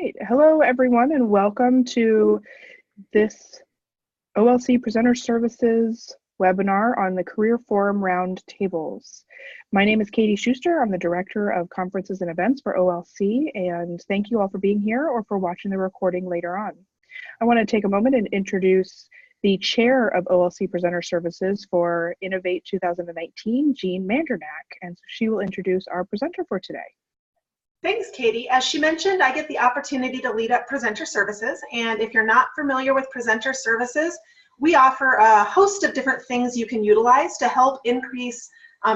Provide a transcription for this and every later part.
right. Hello, everyone, and welcome to this OLC Presenter Services webinar on the Career Forum Roundtables. My name is Katie Schuster. I'm the Director of Conferences and Events for OLC, and thank you all for being here or for watching the recording later on. I want to take a moment and introduce the Chair of OLC Presenter Services for Innovate 2019, Jean Mandernack, and so she will introduce our presenter for today. Thanks, Katie. As she mentioned, I get the opportunity to lead up presenter services. And if you're not familiar with presenter services, we offer a host of different things you can utilize to help increase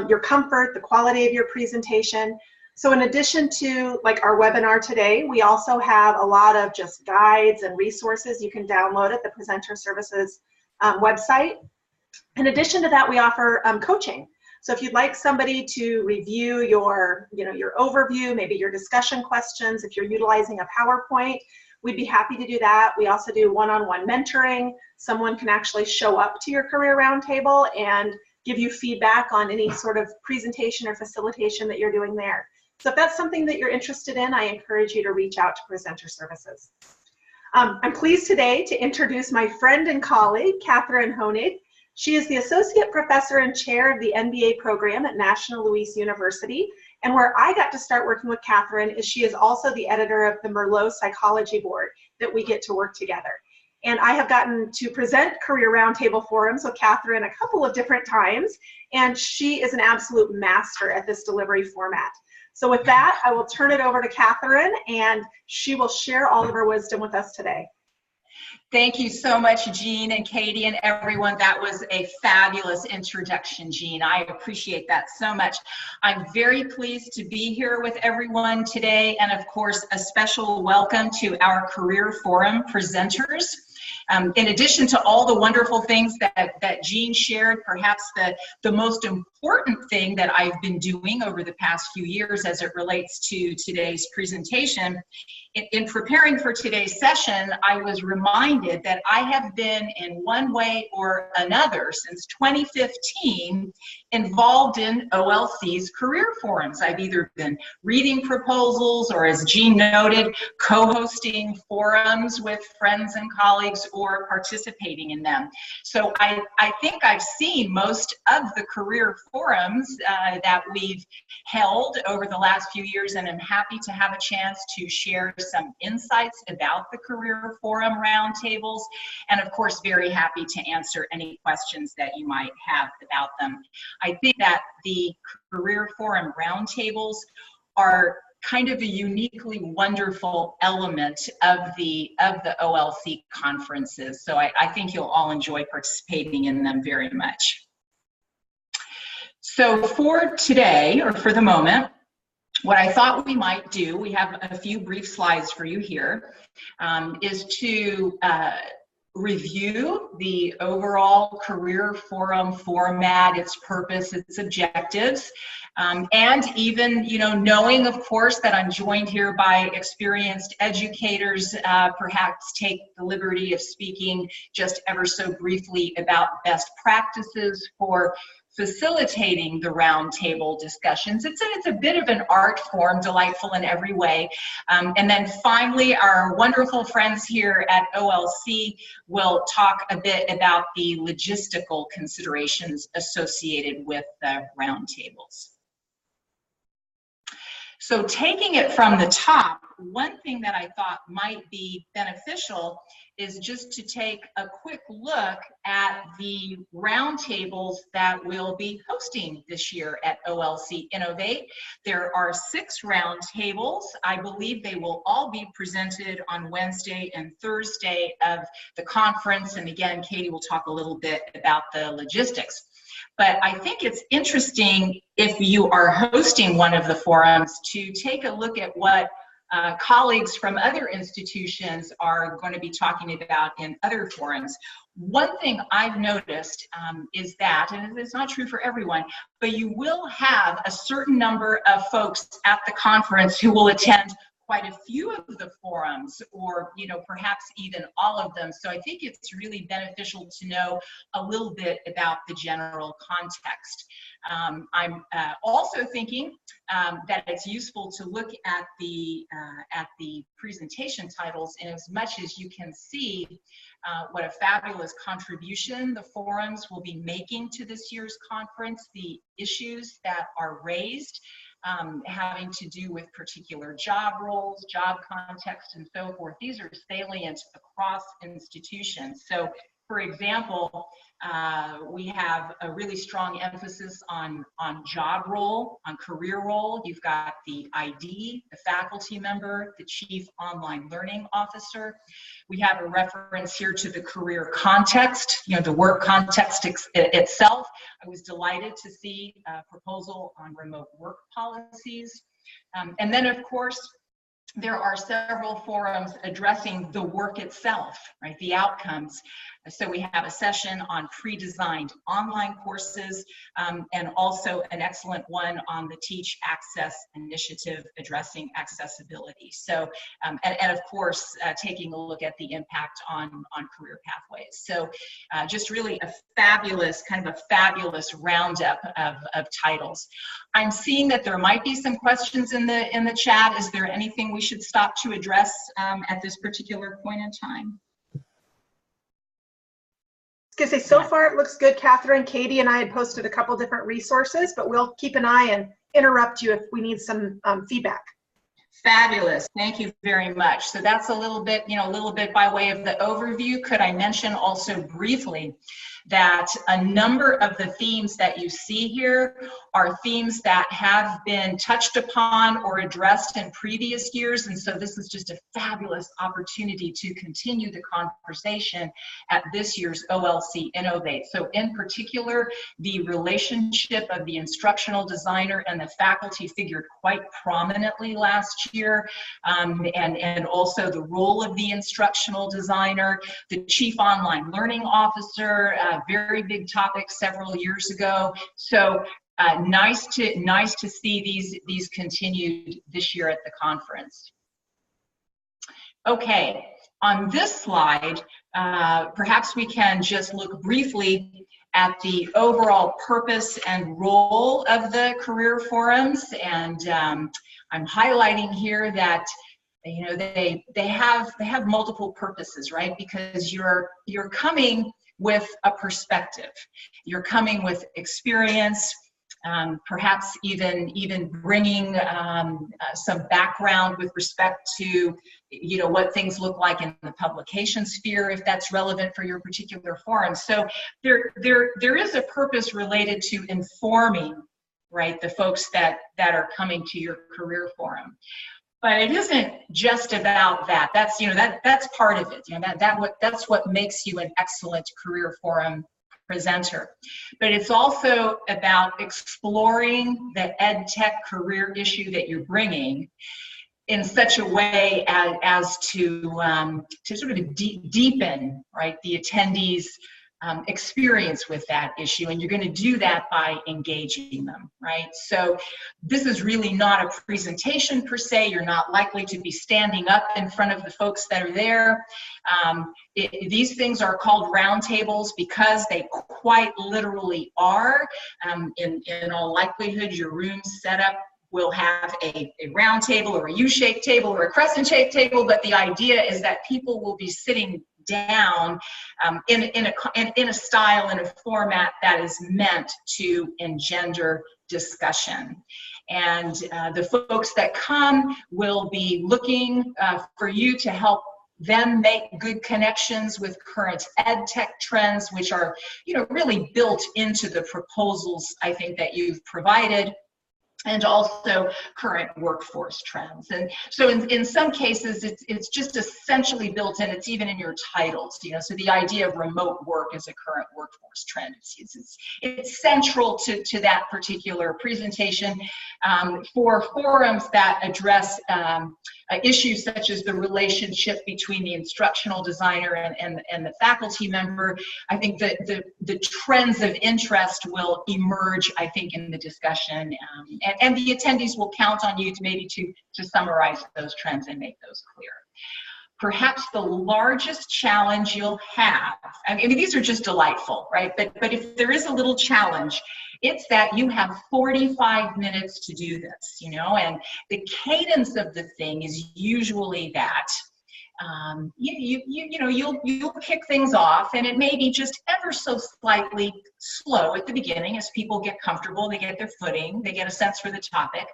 your comfort, the quality of your presentation. So in addition to like our webinar today, we also have a lot of just guides and resources you can download at the presenter services website. In addition to that, we offer coaching. So if you'd like somebody to review your overview, maybe your discussion questions, if you're utilizing a PowerPoint, we'd be happy to do that. We also do one-on-one mentoring. Someone can actually show up to your career roundtable and give you feedback on any sort of presentation or facilitation that you're doing there. So if that's something that you're interested in, I encourage you to reach out to Presenter Services. I'm pleased today to introduce my friend and colleague, Catherine Honig. She is the Associate Professor and Chair of the MBA program at National Louis University. And where I got to start working with Catherine is she is also the editor of the Merlot Psychology Board that we get to work together. And I have gotten to present Career Roundtable Forums with Catherine a couple of different times, and she is an absolute master at this delivery format. So with that, I will turn it over to Catherine, and she will share all of her wisdom with us today. Thank you so much, Jean and Katie and everyone. That was a fabulous introduction, Jean. I appreciate that so much. I'm very pleased to be here with everyone today, and of course, a special welcome to our Career Forum presenters. In addition to all the wonderful things that Jean shared, perhaps the most important thing that I've been doing over the past few years as it relates to today's presentation, in preparing for today's session, I was reminded that I have been in one way or another since 2015 involved in OLC's career forums. I've either been reading proposals or, as Jean noted, co-hosting forums with friends and colleagues or participating in them. So I think I've seen most of the career forums that we've held over the last few years, and I'm happy to have a chance to share some insights about the Career Forum Roundtables, and of course very happy to answer any questions that you might have about them. I think that the Career Forum Roundtables are kind of a uniquely wonderful element of the OLC conferences, so I think you'll all enjoy participating in them very much. So for today, or for the moment, what I thought we might do, we have a few brief slides for you here, is to review the overall Career Forum format, its purpose, its objectives, and even, knowing, of course, that I'm joined here by experienced educators, perhaps take the liberty of speaking just ever so briefly about best practices for facilitating the roundtable discussions. It's a bit of an art form, delightful in every way. And then finally, our wonderful friends here at OLC will talk a bit about the logistical considerations associated with the roundtables. So taking it from the top, one thing that I thought might be beneficial is just to take a quick look at the roundtables that we'll be hosting this year at OLC Innovate. There are 6 roundtables. I believe they will all be presented on Wednesday and Thursday of the conference. And again, Katie will talk a little bit about the logistics. But I think it's interesting, if you are hosting one of the forums, to take a look at what colleagues from other institutions are going to be talking about in other forums. One thing I've noticed is that, and it's not true for everyone, but you will have a certain number of folks at the conference who will attend quite a few of the forums, or perhaps even all of them. So I think it's really beneficial to know a little bit about the general context. I'm also thinking that it's useful to look at the presentation titles, in as much as you can see what a fabulous contribution the forums will be making to this year's conference, the issues that are raised having to do with particular job roles, job context, and so forth. These are salient across institutions. So, for example, we have a really strong emphasis on job role, on career role. You've got the ID, the faculty member, the Chief Online Learning Officer. We have a reference here to the career context, the work context itself. I was delighted to see a proposal on remote work policies. And then, of course, there are several forums addressing the work itself, right, the outcomes. So we have a session on pre-designed online courses, and also an excellent one on the Teach Access initiative addressing accessibility. So, and of course, taking a look at the impact on career pathways. So just really a fabulous roundup of titles. I'm seeing that there might be some questions in the chat. Is there anything we should stop to address at this particular point in time? I was gonna say, so far it looks good. Catherine, Katie, and I had posted a couple different resources, but we'll keep an eye and interrupt you if we need some feedback. Fabulous, thank you very much. So that's a little bit by way of the overview. Could I mention also briefly that a number of the themes that you see here are themes that have been touched upon or addressed in previous years, and so this is just a fabulous opportunity to continue the conversation at this year's OLC Innovate. So in particular, the relationship of the instructional designer and the faculty figured quite prominently last year, and also the role of the instructional designer, the Chief Online Learning Officer, very big topic several years ago. So nice to see these continued this year at the conference. Okay, on this slide, perhaps we can just look briefly at the overall purpose and role of the career forums, and I'm highlighting here that they have multiple purposes, right? Because you're coming with a perspective, you're coming with experience, perhaps even bringing some background with respect to what things look like in the publication sphere, if that's relevant for your particular forum. So there is a purpose related to informing, right, the folks that are coming to your career forum. But it isn't just about that. That's that's part of it. That's what makes you an excellent career forum presenter. But it's also about exploring the ed tech career issue that you're bringing in such a way as to sort of deepen, right, the attendees' experience with that issue, and you're going to do that by engaging them, right? So this is really not a presentation per se. You're not likely to be standing up in front of the folks that are there. These things are called roundtables because they quite literally are. In all likelihood, your room's set up will have a round table or a U-shaped table or a crescent-shaped table, but the idea is that people will be sitting down in a style and a format that is meant to engender discussion. And the folks that come will be looking for you to help them make good connections with current ed tech trends, which are really built into the proposals, I think, that you've provided, and also current workforce trends. And so in some cases, it's just essentially built in. It's even in your titles, so the idea of remote work is a current workforce trend. It's central to that particular presentation. For forums that address issues such as the relationship between the instructional designer and the faculty member, I think that the trends of interest will emerge, I think, in the discussion, and the attendees will count on you to maybe to summarize those trends and make those clear. Perhaps the largest challenge you'll have, I mean, these are just delightful, right? But if there is a little challenge, it's that you have 45 minutes to do this, you know, and the cadence of the thing is usually that you'll kick things off, and it may be just ever so slightly slow at the beginning as people get comfortable, they get their footing, they get a sense for the topic.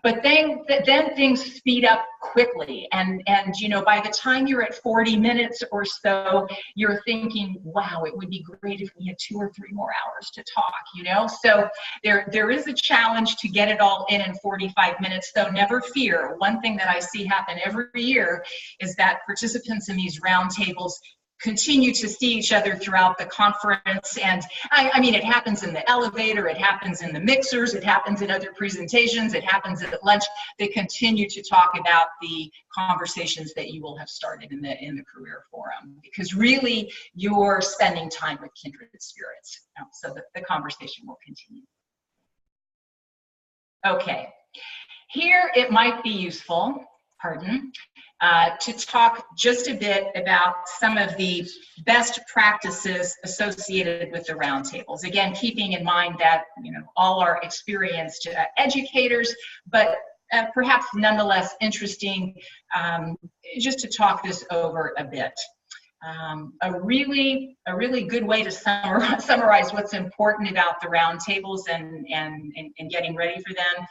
But then things speed up quickly, and you know, by the time you're at 40 minutes or so, you're thinking, wow, it would be great if we had 2 or 3 more hours to talk, you know. So there is a challenge to get it all in 45 minutes, though never fear. One thing that I see happen every year is that participants in these roundtables continue to see each other throughout the conference. And I mean, it happens in the elevator, it happens in the mixers, it happens in other presentations, it happens at lunch. They continue to talk about the conversations that you will have started in the career forum, because really you're spending time with kindred spirits. So the conversation will continue. Okay, here it might be useful, to talk just a bit about some of the best practices associated with the roundtables. Again, keeping in mind that, you know, all are experienced educators, but perhaps nonetheless interesting just to talk this over a bit. A really good way to summarize what's important about the roundtables and getting ready for them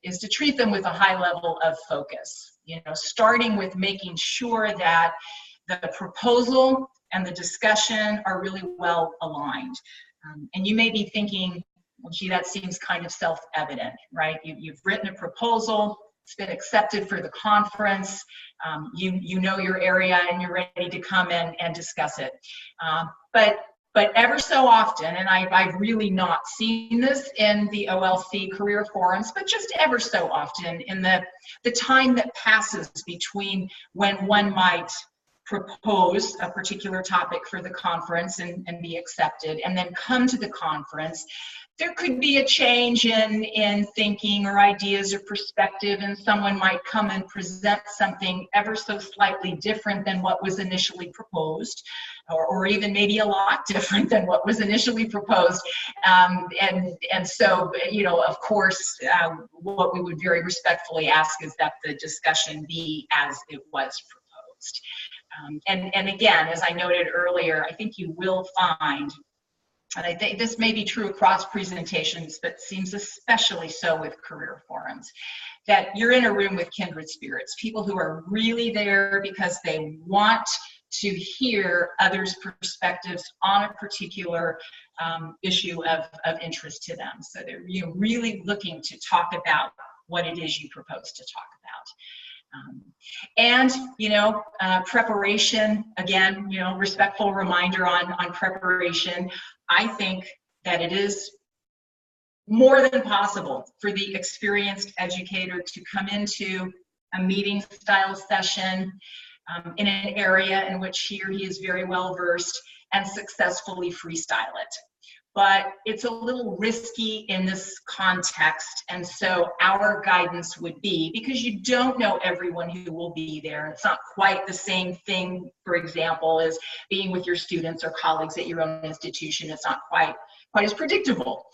is to treat them with a high level of focus. You know, starting with making sure that the proposal and the discussion are really well aligned. And you may be thinking, well, gee, that seems kind of self-evident, right? You've written a proposal, it's been accepted for the conference, you know your area and you're ready to come in and discuss it. But ever so often, and I've really not seen this in the OLC career forums, but just ever so often in the time that passes between when one might propose a particular topic for the conference and be accepted, and then come to the conference, there could be a change in thinking or ideas or perspective, and someone might come and present something ever so slightly different than what was initially proposed, or even maybe a lot different than what was initially proposed. And so, you know, of course, what we would very respectfully ask is that the discussion be as it was proposed. And again, as I noted earlier, I think you will find, and I think this may be true across presentations, but seems especially so with career forums, that you're in a room with kindred spirits, people who are really there because they want to hear others' perspectives on a particular issue of interest to them. So they're really looking to talk about what it is you propose to talk about. And, you know, preparation, again, you know, respectful reminder on preparation. I think that it is more than possible for the experienced educator to come into a meeting style session in an area in which he or he is very well versed and successfully freestyle it. But it's a little risky in this context, and so our guidance would be, because you don't know everyone who will be there, it's not quite the same thing, for example, as being with your students or colleagues at your own institution. It's not quite as predictable.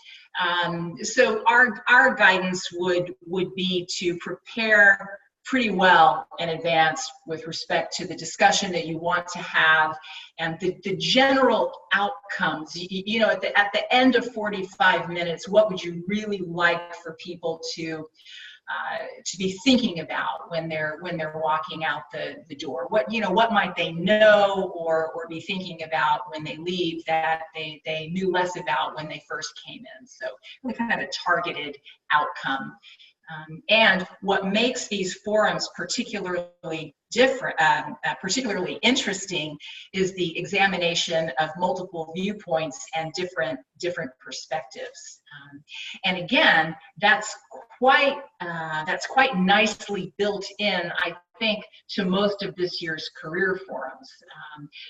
So our guidance would be to prepare pretty well in advance with respect to the discussion that you want to have and the general outcomes. You know, at the end of 45 minutes, what would you really like for people to be thinking about when they're walking out the door? What might they know or be thinking about when they leave that they knew less about when they first came in? So really kind of a targeted outcome And what makes these forums particularly different, particularly interesting, is the examination of multiple viewpoints and different perspectives. And again, that's quite nicely built in, I think, to most of this year's career forums.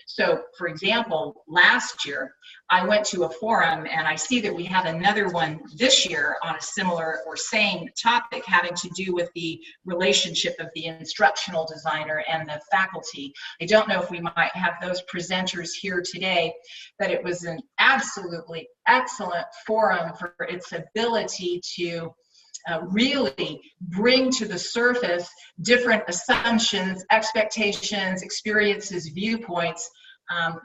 So, for example, last year I went to a forum, and I see that we have another one this year on a similar or same topic having to do with the relationship of the instructional designer and the faculty. I don't know if we might have those presenters here today, but it was an absolutely excellent forum for its ability to really bring to the surface different assumptions, expectations, experiences, viewpoints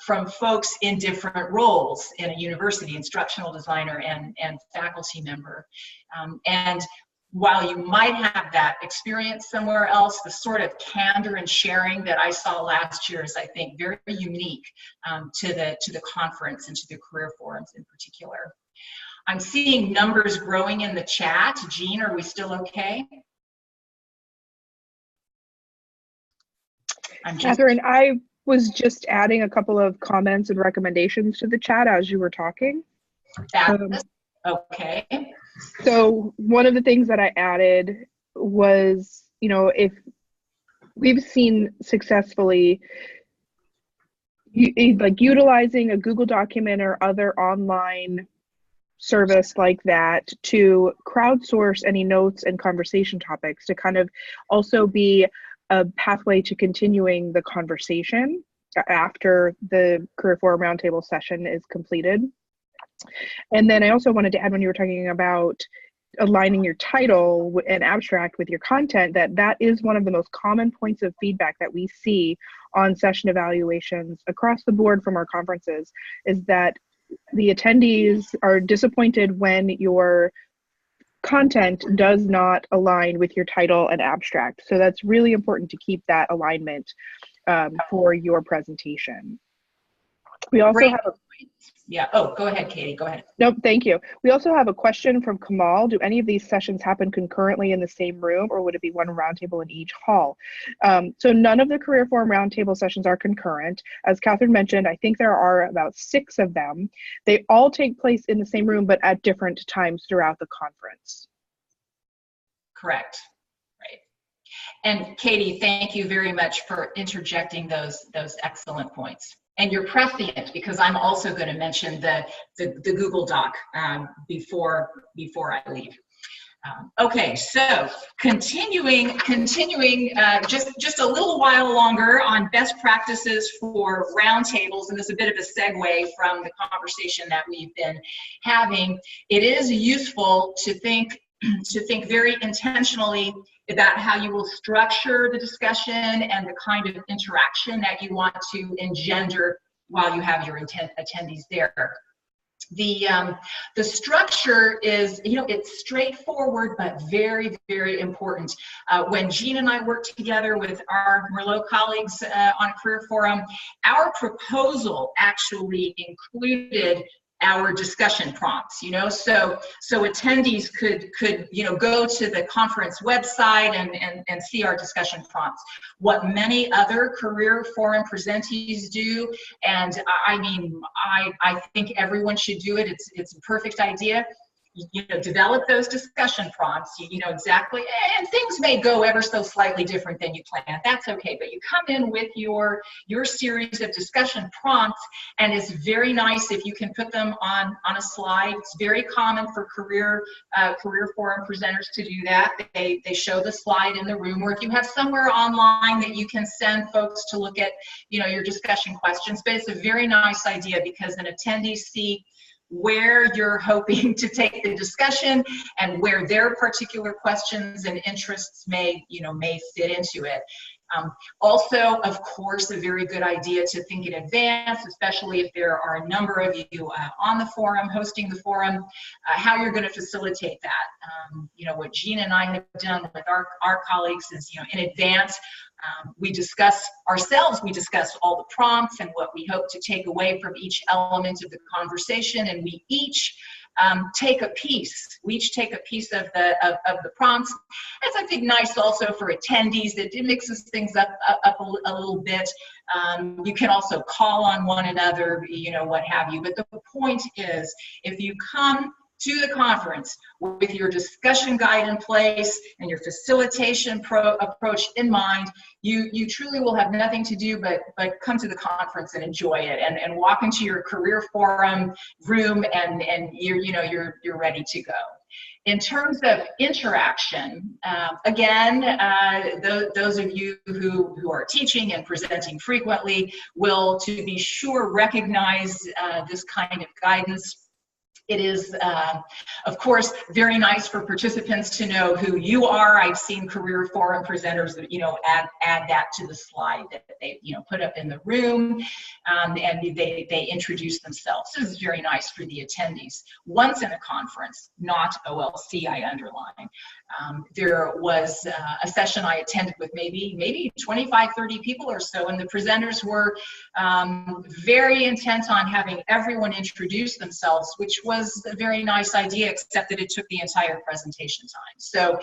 from folks in different roles in a university, instructional designer and faculty member. And while you might have that experience somewhere else, the sort of candor and sharing that I saw last year is, I think, very unique to the conference and to the career forums in particular. I'm seeing numbers growing in the chat. Jean, are we still okay? Catherine, I was just adding a couple of comments and recommendations to the chat as you were talking. Okay. So one of the things that I added was, if we've seen successfully utilizing a Google document or other online service like that to crowdsource any notes and conversation topics to kind of also be a pathway to continuing the conversation after the Career Forum Roundtable session is completed. And then I also wanted to add, when you were talking about aligning your title and abstract with your content, that is one of the most common points of feedback that we see on session evaluations across the board from our conferences, is that the attendees are disappointed when your content does not align with your title and abstract. So that's really important to keep that alignment for your presentation. We also have a Yeah. Oh, go ahead, Katie. Go ahead. Nope, thank you. We also have a question from Kamal. Do any of these sessions happen concurrently in the same room, or would it be one roundtable in each hall? So none of the Career Forum Roundtable sessions are concurrent. As Catherine mentioned, I think there are about 6 of them. They all take place in the same room, but at different times throughout the conference. Correct. Right. And Katie, thank you very much for interjecting those excellent points. And you're prescient, because I'm also going to mention the Google Doc before I leave. Okay, so continuing just a little while longer on best practices for roundtables, and this is a bit of a segue from the conversation that we've been having. It is useful to think very intentionally about how you will structure the discussion and the kind of interaction that you want to engender while you have your attendees there. The structure is, it's straightforward, but very, very important. When Jean and I worked together with our Merlot colleagues on Career Forum, our proposal actually included our discussion prompts, so attendees could go to the conference website and see our discussion prompts. What many other Career Forum presentees do, and I think everyone should do it. It's a perfect idea. Develop those discussion prompts. You know exactly, and things may go ever so slightly different than you planned. That's okay, but you come in with your series of discussion prompts, and it's very nice if you can put them on a slide. It's very common for career forum presenters to do that. They show the slide in the room, or if you have somewhere online that you can send folks to look at your discussion questions. But it's a very nice idea, because an attendee see where you're hoping to take the discussion and where their particular questions and interests may fit into it. Also, of course, a very good idea to think in advance, especially if there are a number of you on the forum, hosting the forum, how you're going to facilitate that. What Jean and I have done with our colleagues is, in advance, we discuss all the prompts and what we hope to take away from each element of the conversation, and we each take a piece. We each take a piece of the prompts. That's, I think, nice also for attendees. It mixes things up a little bit. You can also call on one another, what have you. But the point is, if you come to the conference with your discussion guide in place and your facilitation approach in mind, you truly will have nothing to do but come to the conference and enjoy it, and walk into your career forum room, and you're ready to go. In terms of interaction, again, those of you who are teaching and presenting frequently will, to be sure, recognize this kind of guidance. It is, of course, very nice for participants to know who you are. I've seen career forum presenters, add that to the slide that they, put up in the room, and they introduce themselves. This is very nice for the attendees. Once in a conference, not OLC, I underline. There was a session I attended with maybe 25, 30 people or so, and the presenters were very intent on having everyone introduce themselves, which was a very nice idea, except that it took the entire presentation time. So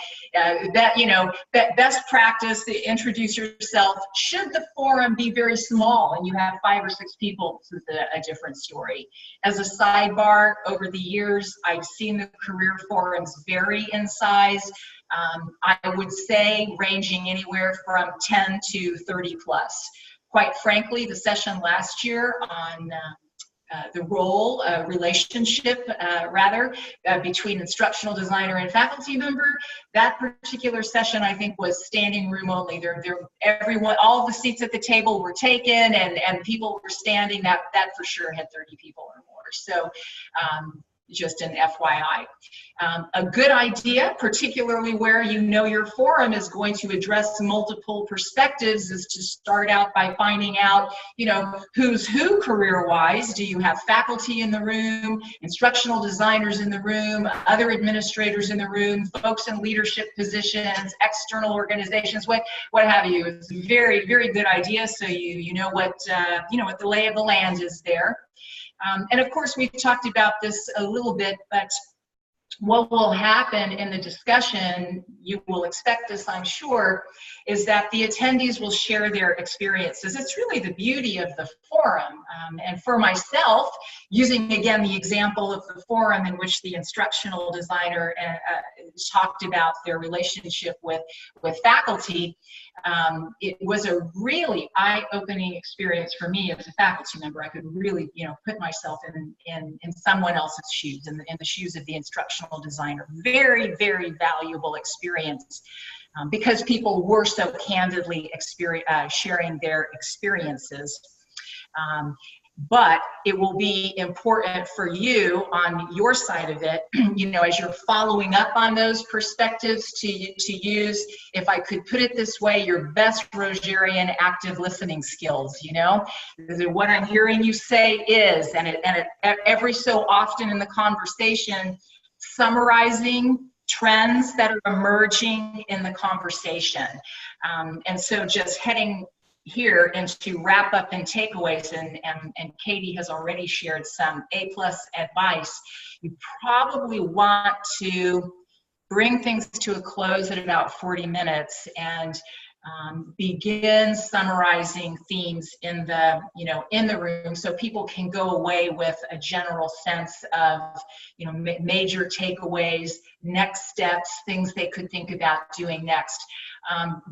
that best practice, to introduce yourself. Should the forum be very small and you have 5 or 6 people, this is a different story. As a sidebar, over the years, I've seen the career forums vary in size. I would say ranging anywhere from 10 to 30 plus. Quite frankly, the session last year on the role, relationship, between instructional designer and faculty member, that particular session, I think, was standing room only. Everyone, all the seats at the table were taken, and people were standing. That for sure had 30 people or more. So just an FYI. A good idea, particularly where your forum is going to address multiple perspectives, is to start out by finding out, who's who career-wise. Do you have faculty in the room, instructional designers in the room, other administrators in the room, folks in leadership positions, external organizations, what have you? It's a very, very good idea, so you know what the lay of the land is there. And of course, we've talked about this a little bit, but what will happen in the discussion, you will expect this, I'm sure, is that the attendees will share their experiences. It's really the beauty of the forum. And for myself, using again the example of the forum in which the instructional designer talked about their relationship with faculty, it was a really eye-opening experience for me as a faculty member. I could really, put myself in someone else's shoes, in the shoes of the instructional designer. Very, very valuable experience, because people were so candidly sharing their experiences. But it will be important for you on your side of it, as you're following up on those perspectives, to use, if I could put it this way, your best Rogerian active listening skills. What I'm hearing you say is, and every so often in the conversation, summarizing trends that are emerging in the conversation. And so just heading here into wrap up and takeaways, and Katie has already shared some A+ advice. You probably want to bring things to a close at about 40 minutes and begin summarizing themes in the room, so people can go away with a general sense of major takeaways, next steps, things they could think about doing next.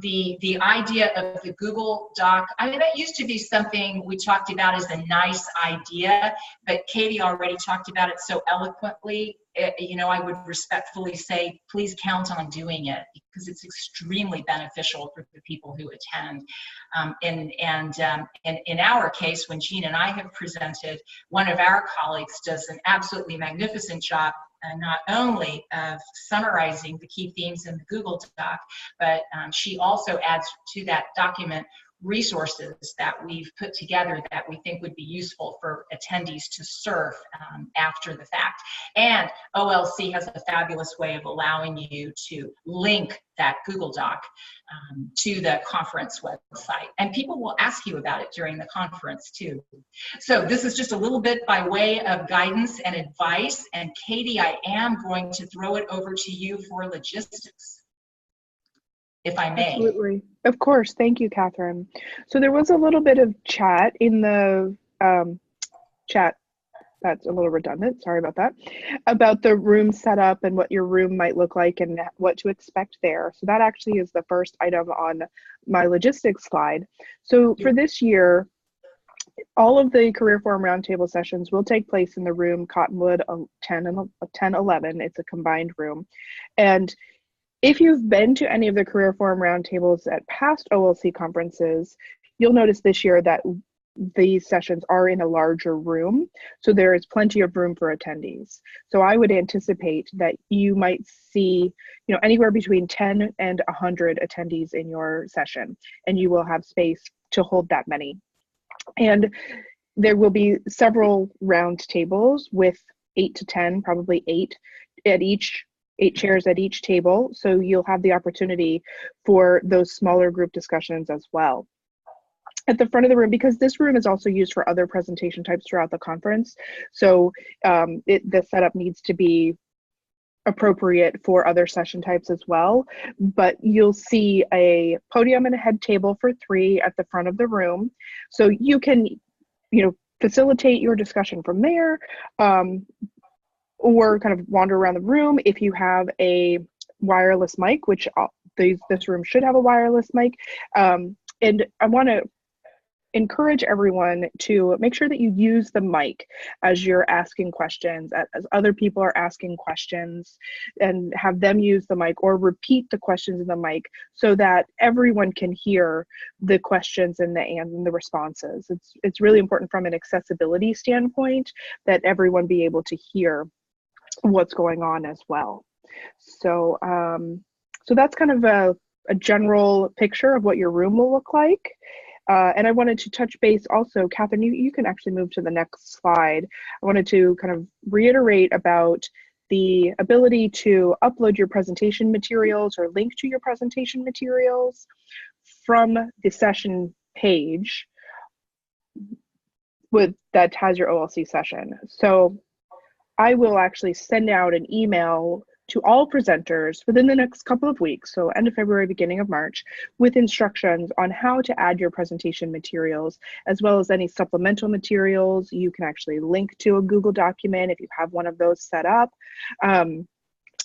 The idea of the Google Doc, that used to be something we talked about as a nice idea, but Katie already talked about it so eloquently. I would respectfully say, please count on doing it, because it's extremely beneficial for the people who attend. And in our case, when Jean and I have presented, one of our colleagues does an absolutely magnificent job, not only of summarizing the key themes in the Google Doc, but she also adds to that document resources that we've put together that we think would be useful for attendees to surf after the fact. And OLC has a fabulous way of allowing you to link that Google Doc to the conference website. And people will ask you about it during the conference too. So this is just a little bit by way of guidance and advice. And Katie, I am going to throw it over to you for logistics, if I may. Absolutely. Of course. Thank you, Catherine. So there was a little bit of chat in the chat. That's a little redundant, sorry about that, about the room setup and what your room might look like and what to expect there. So that actually is the first item on my logistics slide. So for this year, all of the Career Forum Roundtable sessions will take place in the room Cottonwood 1011. It's a combined room. And if you've been to any of the Career Forum Roundtables at past OLC conferences, you'll notice this year that these sessions are in a larger room, so there is plenty of room for attendees. So I would anticipate that you might see, anywhere between 10 and 100 attendees in your session, and you will have space to hold that many. And there will be several round tables with 8 to 10, probably 8 chairs at each table. So you'll have the opportunity for those smaller group discussions as well. At the front of the room, because this room is also used for other presentation types throughout the conference, so the setup needs to be appropriate for other session types as well. But you'll see a podium and a head table for 3 at the front of the room, so you can, facilitate your discussion from there, or kind of wander around the room. If you have a wireless mic, which this room should have a wireless mic, and I want to encourage everyone to make sure that you use the mic as you're asking questions, as other people are asking questions, and have them use the mic or repeat the questions in the mic so that everyone can hear the questions and the responses. It's really important from an accessibility standpoint that everyone be able to hear what's going on as well. So so that's kind of a general picture of what your room will look like. And I wanted to touch base also, Catherine, you can actually move to the next slide. I wanted to kind of reiterate about the ability to upload your presentation materials or link to your presentation materials from the session page that has your OLC session. So I will actually send out an email to all presenters within the next couple of weeks, so end of February, beginning of March, with instructions on how to add your presentation materials, as well as any supplemental materials. You can actually link to a Google document if you have one of those set up.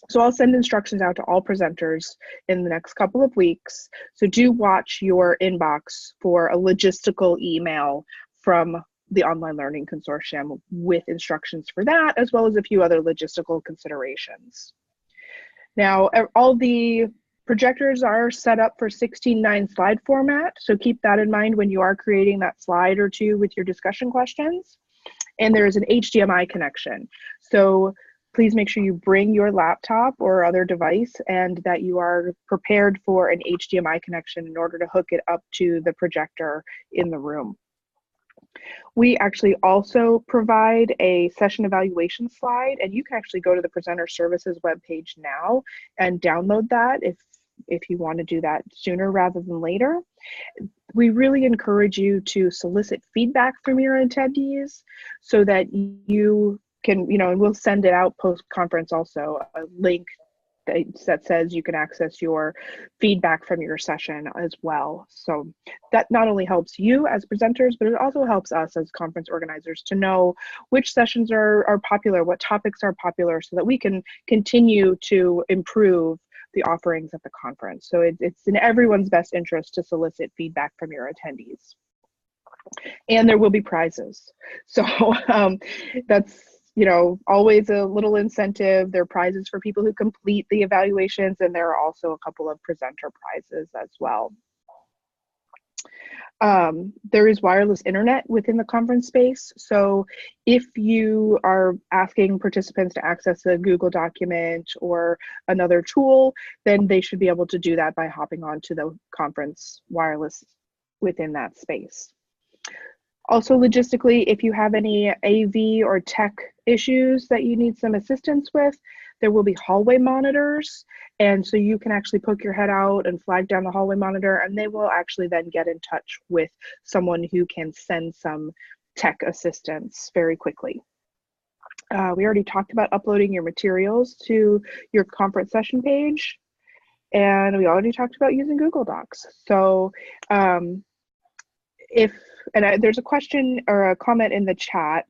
So I'll send instructions out to all presenters in the next couple of weeks. So do watch your inbox for a logistical email from the Online Learning Consortium with instructions for that, as well as a few other logistical considerations. Now, all the projectors are set up for 16:9 slide format, so keep that in mind when you are creating that slide or two with your discussion questions. And there is an HDMI connection. So please make sure you bring your laptop or other device and that you are prepared for an HDMI connection in order to hook it up to the projector in the room. We actually also provide a session evaluation slide, and you can actually go to the Presenter Services webpage now and download that if you want to do that sooner rather than later. We really encourage you to solicit feedback from your attendees so that you can, and we'll send it out post-conference also, a link that says you can access your feedback from your session as well. So that not only helps you as presenters, but it also helps us as conference organizers to know which sessions are popular, what topics are popular, so that we can continue to improve the offerings at the conference. So it's in everyone's best interest to solicit feedback from your attendees. And there will be prizes. So that's always a little incentive. There are prizes for people who complete the evaluations, and there are also a couple of presenter prizes as well. There is wireless internet within the conference space. So if you are asking participants to access a Google document or another tool, then they should be able to do that by hopping onto the conference wireless within that space. Also, logistically, if you have any AV or tech issues that you need some assistance with, there will be hallway monitors. And so you can actually poke your head out and flag down the hallway monitor, and they will actually then get in touch with someone who can send some tech assistance very quickly. We already talked about uploading your materials to your conference session page, and we already talked about using Google Docs. So there's a question or a comment in the chat.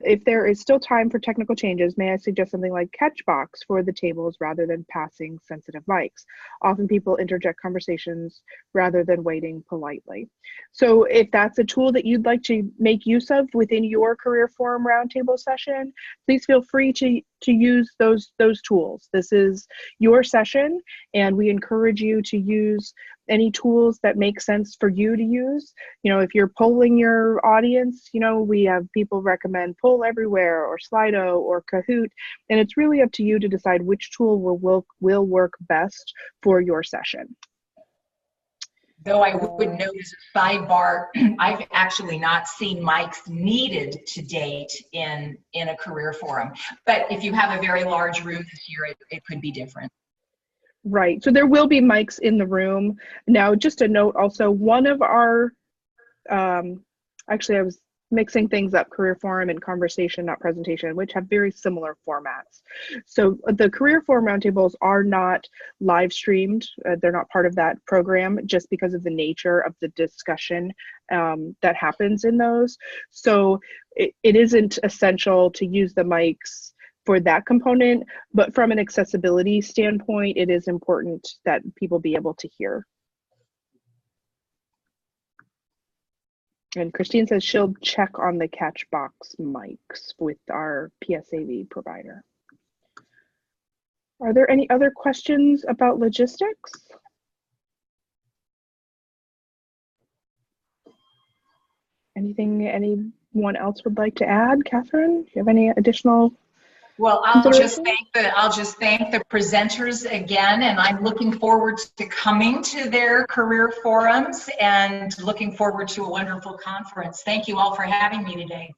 If there is still time for technical changes, may I suggest something like Catchbox for the tables rather than passing sensitive mics? Often people interject conversations rather than waiting politely. So if that's a tool that you'd like to make use of within your Career Forum Roundtable session, please feel free to use those tools. This is your session, and we encourage you to use any tools that make sense for you to use. You know, if you're polling your audience, you know, we have people recommend Poll Everywhere or Slido or Kahoot, and it's really up to you to decide which tool will work best for your session. Though I would note as a sidebar, I've actually not seen mics needed to date in a career forum. But if you have a very large room this year, it could be different. Right, so there will be mics in the room. Now, just a note also, one of our, actually I was mixing things up, Career Forum and Conversation, not Presentation, which have very similar formats. So the Career Forum Roundtables are not live streamed. They're not part of that program just because of the nature of the discussion that happens in those. So it isn't essential to use the mics for that component, but from an accessibility standpoint, it is important that people be able to hear. And Christine says she'll check on the Catchbox mics with our PSAV provider. Are there any other questions about logistics? Anything anyone else would like to add? Catherine, do you have any additional? Well, I'll just thank the presenters again, and I'm looking forward to coming to their career forums and looking forward to a wonderful conference. Thank you all for having me today.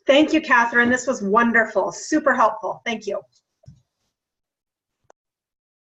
Thank you, Catherine. This was wonderful, super helpful. Thank you.